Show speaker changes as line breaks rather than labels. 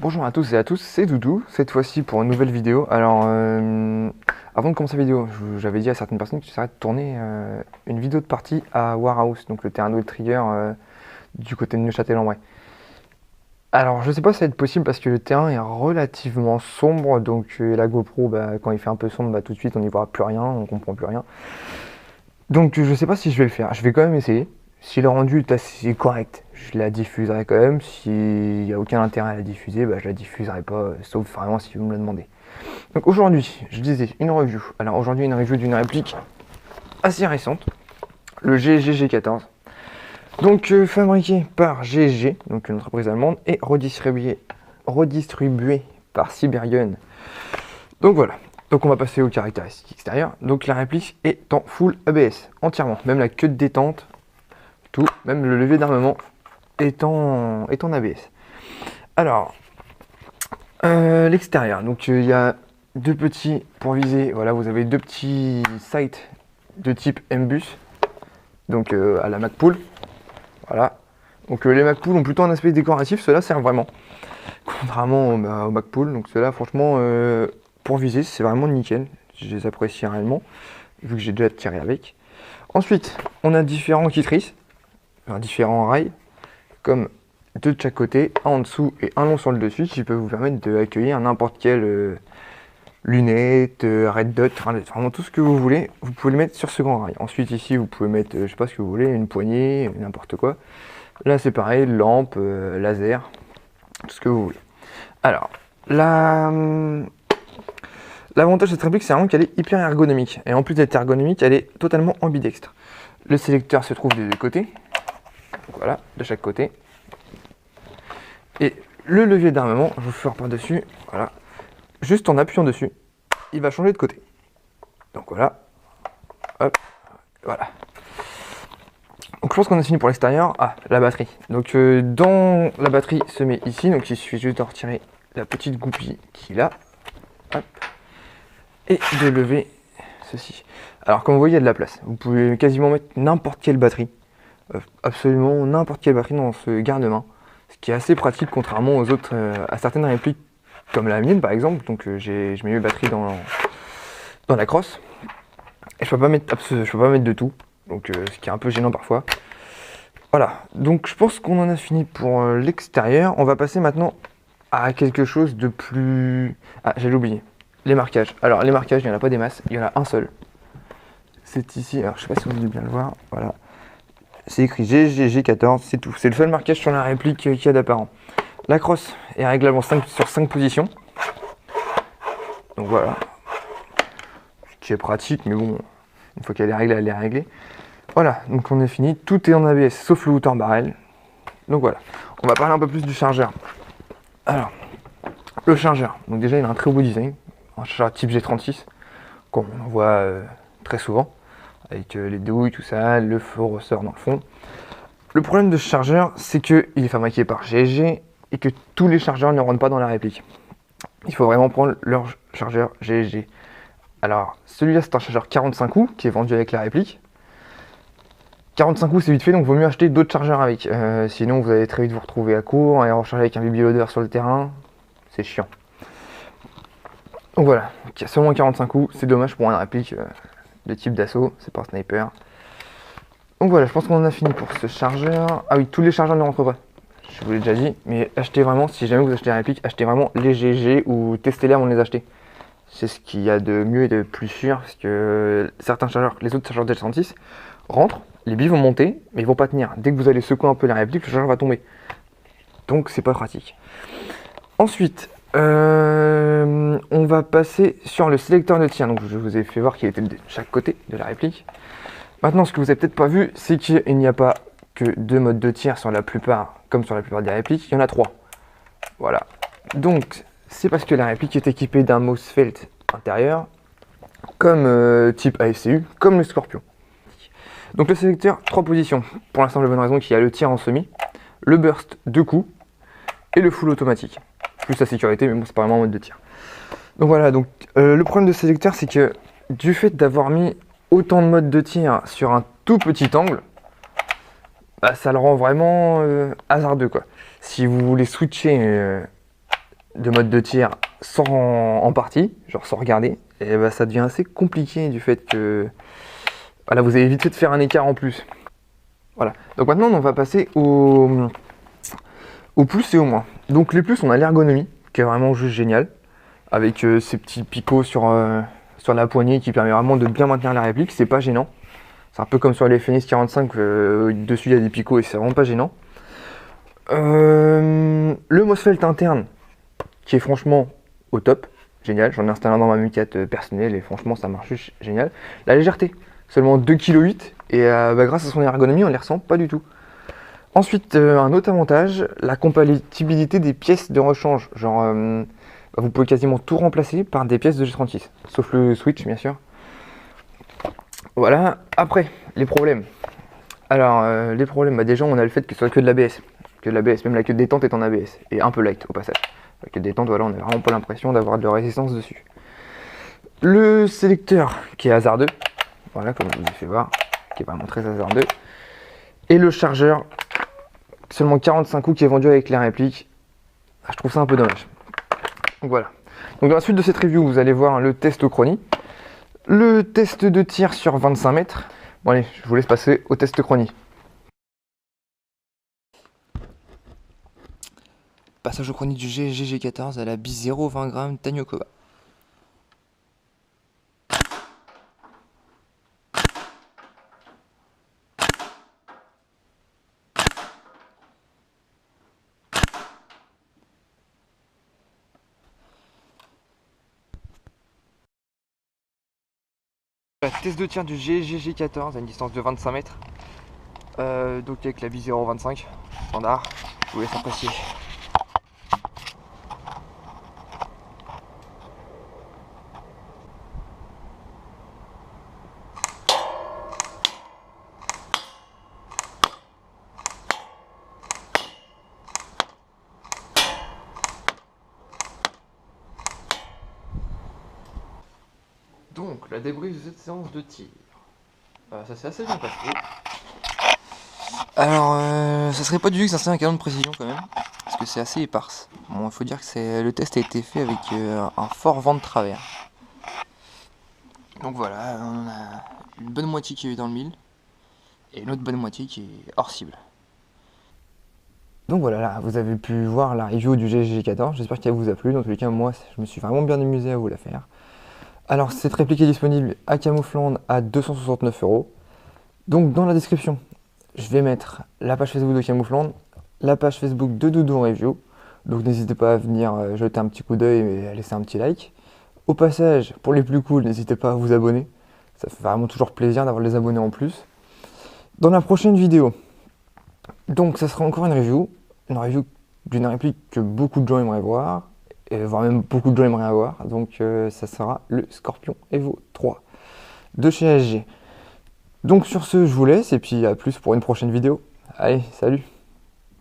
Bonjour à tous et à tous, c'est Doudou, cette fois-ci pour une nouvelle vidéo. Alors, avant de commencer la vidéo, j'avais dit à certaines personnes que j'essaierais de tourner une vidéo de partie à Warhouse, donc le terrain de Trigger du côté de Neuchâtel-en-Bray. Alors, je sais pas si ça va être possible parce que le terrain est relativement sombre, donc la GoPro, quand il fait un peu sombre, tout de suite on n'y voit plus rien, on comprend plus rien. Donc, je sais pas si je vais le faire, je vais quand même essayer. Si le rendu est assez correct, je la diffuserai quand même. S'il n'y a aucun intérêt à la diffuser, je la diffuserai pas, sauf vraiment si vous me le demandez. Donc aujourd'hui, je disais une review. Alors aujourd'hui, une review d'une réplique assez récente, le GG-G14. Donc fabriqué par GG, donc une entreprise allemande, et redistribué par Siberian. Donc voilà. Donc on va passer aux caractéristiques extérieures. Donc la réplique est en full ABS, entièrement. Même la queue de détente, tout, même le levier d'armement est en ABS. Alors, l'extérieur, donc il y a deux petits pour viser, voilà, vous avez deux petits sights de type MBUS, donc à la Magpul, voilà. Donc les Magpul ont plutôt un aspect décoratif, ceux-là servent vraiment, contrairement au Magpul, donc ceux-là franchement, pour viser, c'est vraiment nickel, je les apprécie réellement, vu que j'ai déjà tiré avec. Ensuite, on a différents kitris, différents rails, comme deux de chaque côté, un en dessous et un long sur le dessus, qui peut vous permettre d'accueillir n'importe quelle lunette, red dot, vraiment tout ce que vous voulez, vous pouvez le mettre sur ce grand rail. Ensuite ici vous pouvez mettre, je sais pas ce que vous voulez, une poignée, n'importe quoi. Là c'est pareil, lampe, laser, tout ce que vous voulez. Alors, l'avantage de cette réplique c'est vraiment qu'elle est hyper ergonomique, et en plus d'être ergonomique, elle est totalement ambidextre. Le sélecteur se trouve des deux côtés, donc voilà, de chaque côté. Et le levier d'armement, je vous fais par-dessus, voilà. Juste en appuyant dessus, il va changer de côté. Donc voilà, hop, voilà. Donc je pense qu'on a fini pour l'extérieur. Ah, la batterie. Donc dans la batterie se met ici, donc il suffit juste de retirer la petite goupille qui est là, hop, et de lever ceci. Alors comme vous voyez, il y a de la place. Vous pouvez quasiment mettre n'importe quelle batterie, absolument n'importe quelle batterie dans ce garde-main, ce qui est assez pratique contrairement aux autres, à certaines répliques comme la mienne par exemple. Donc je mets mes batteries dans la crosse et je peux pas mettre de tout, donc ce qui est un peu gênant parfois. Voilà, donc je pense qu'on en a fini pour l'extérieur. On va passer maintenant à quelque chose de plus... Ah, j'allais oublier, les marquages. Alors les marquages, il n'y en a pas des masses, il y en a un seul. C'est ici, alors je sais pas si vous allez bien le voir, voilà. C'est écrit GG-G14, c'est tout. C'est le seul marquage sur la réplique qu'il y a d'apparent. La crosse est réglable sur 5 positions. Donc voilà. Ce qui est pratique, mais bon, une fois qu'elle est réglée, elle est réglée. Voilà, donc on est fini. Tout est en ABS, sauf le hooter barrel. Donc voilà. On va parler un peu plus du chargeur. Alors, le chargeur. Donc déjà, il a un très beau design. Un chargeur type G36, comme on en voit très souvent. Avec les douilles, tout ça, le feu ressort dans le fond. Le problème de ce chargeur, c'est qu'il est fabriqué par GG et que tous les chargeurs ne rentrent pas dans la réplique. Il faut vraiment prendre leur chargeur GG. Alors, celui-là, c'est un chargeur 45 coups qui est vendu avec la réplique. 45 coups, c'est vite fait, donc il vaut mieux acheter d'autres chargeurs avec. Sinon, vous allez très vite vous retrouver à court et recharger avec un bibeloader sur le terrain. C'est chiant. Donc voilà, il y a seulement 45 coups, c'est dommage pour une réplique de type d'assaut, c'est pas un sniper. Donc voilà, je pense qu'on en a fini pour ce chargeur. Ah oui, tous les chargeurs ne rentrent pas, je vous l'ai déjà dit, mais achetez vraiment, si jamais vous achetez la réplique, achetez vraiment les GG ou testez-les avant de les acheter. C'est ce qu'il y a de mieux et de plus sûr, parce que certains chargeurs, les autres chargeurs de G36 rentrent, les billes vont monter, mais ils vont pas tenir. Dès que vous allez secouer un peu la réplique, le chargeur va tomber. Donc c'est pas pratique. Ensuite, on va passer sur le sélecteur de tir. Donc je vous ai fait voir qu'il était de chaque côté de la réplique. Maintenant, ce que vous avez peut-être pas vu, c'est qu'il n'y a pas que deux modes de tir sur la plupart, comme sur la plupart des répliques, il y en a 3. Voilà. Donc, c'est parce que la réplique est équipée d'un Mossfeld intérieur, comme type AFCU, comme le Scorpion. Donc le sélecteur, 3 positions, pour la simple et bonne raison qu'il y a le tir en semi, le burst 2 coups, et le full automatique. Plus la sécurité, mais bon, c'est pas vraiment un mode de tir. Donc voilà, donc le problème de ce sélecteur, c'est que du fait d'avoir mis autant de modes de tir sur un tout petit angle, ça le rend vraiment hasardeux, quoi. Si vous voulez switcher de mode de tir sans en partie, genre sans regarder, et bah, ça devient assez compliqué du fait que voilà, vous avez vite fait de faire un écart en plus. Voilà. Donc maintenant on va passer au plus et au moins. Donc les plus, on a l'ergonomie, qui est vraiment juste génial, avec ces petits picots sur la poignée qui permet vraiment de bien maintenir la réplique, c'est pas gênant. C'est un peu comme sur les Phoenix 45, dessus il y a des picots et c'est vraiment pas gênant. Le MOSFET interne, qui est franchement au top, génial, j'en ai installé un dans ma M4 personnelle et franchement ça marche juste génial. La légèreté, seulement 2,8 kg et bah, grâce à son ergonomie on les ressent pas du tout. Ensuite, un autre avantage, la compatibilité des pièces de rechange. Genre, bah, vous pouvez quasiment tout remplacer par des pièces de G36, sauf le switch, bien sûr. Voilà. Après, les problèmes. Alors, les problèmes, bah, déjà, on a le fait que ce soit que de l'ABS. Que de l'ABS, même la queue de détente est en ABS. Et un peu light, au passage. La queue de détente, voilà, on n'a vraiment pas l'impression d'avoir de la résistance dessus. Le sélecteur, qui est hasardeux. Voilà, comme je vous ai fait voir, qui est vraiment très hasardeux. Et le chargeur, seulement 45 coups qui est vendu avec les répliques. Je trouve ça un peu dommage. Donc voilà. Donc dans la suite de cette review, vous allez voir le test au chronie, le test de tir sur 25 mètres. Bon allez, je vous laisse passer au test chronie. Passage au chronie du GG14 à la bise 0,20 g Taniokova. Test de tir du GG14 à une distance de 25 mètres. Donc avec la bise 0,25 standard. Je vous laisse apprécier. Donc, la débrief de cette séance de tir. Ça s'est assez bien passé. Alors, ça serait pas du luxe d'installer un canon de précision quand même, parce que c'est assez éparse. Bon, il faut dire que le test a été fait avec un fort vent de travers. Donc voilà, on a une bonne moitié qui est dans le mille, et une autre bonne moitié qui est hors cible. Donc voilà, là, vous avez pu voir la review du GG14, j'espère qu'elle vous a plu. Dans tous les cas, moi, je me suis vraiment bien amusé à vous la faire. Alors, cette réplique est disponible à Camoufland à 269 €. Donc, dans la description, je vais mettre la page Facebook de Camoufland, la page Facebook de Doudou Review. Donc, n'hésitez pas à venir jeter un petit coup d'œil et à laisser un petit like. Au passage, pour les plus cools, n'hésitez pas à vous abonner. Ça fait vraiment toujours plaisir d'avoir les abonnés en plus. Dans la prochaine vidéo, donc, ça sera encore une review d'une réplique que beaucoup de gens aimeraient voir. Et voire même beaucoup de gens aimeraient avoir, donc ça sera le Scorpion Evo 3 de chez SG. Donc sur ce, je vous laisse et puis à plus pour une prochaine vidéo. Allez, salut!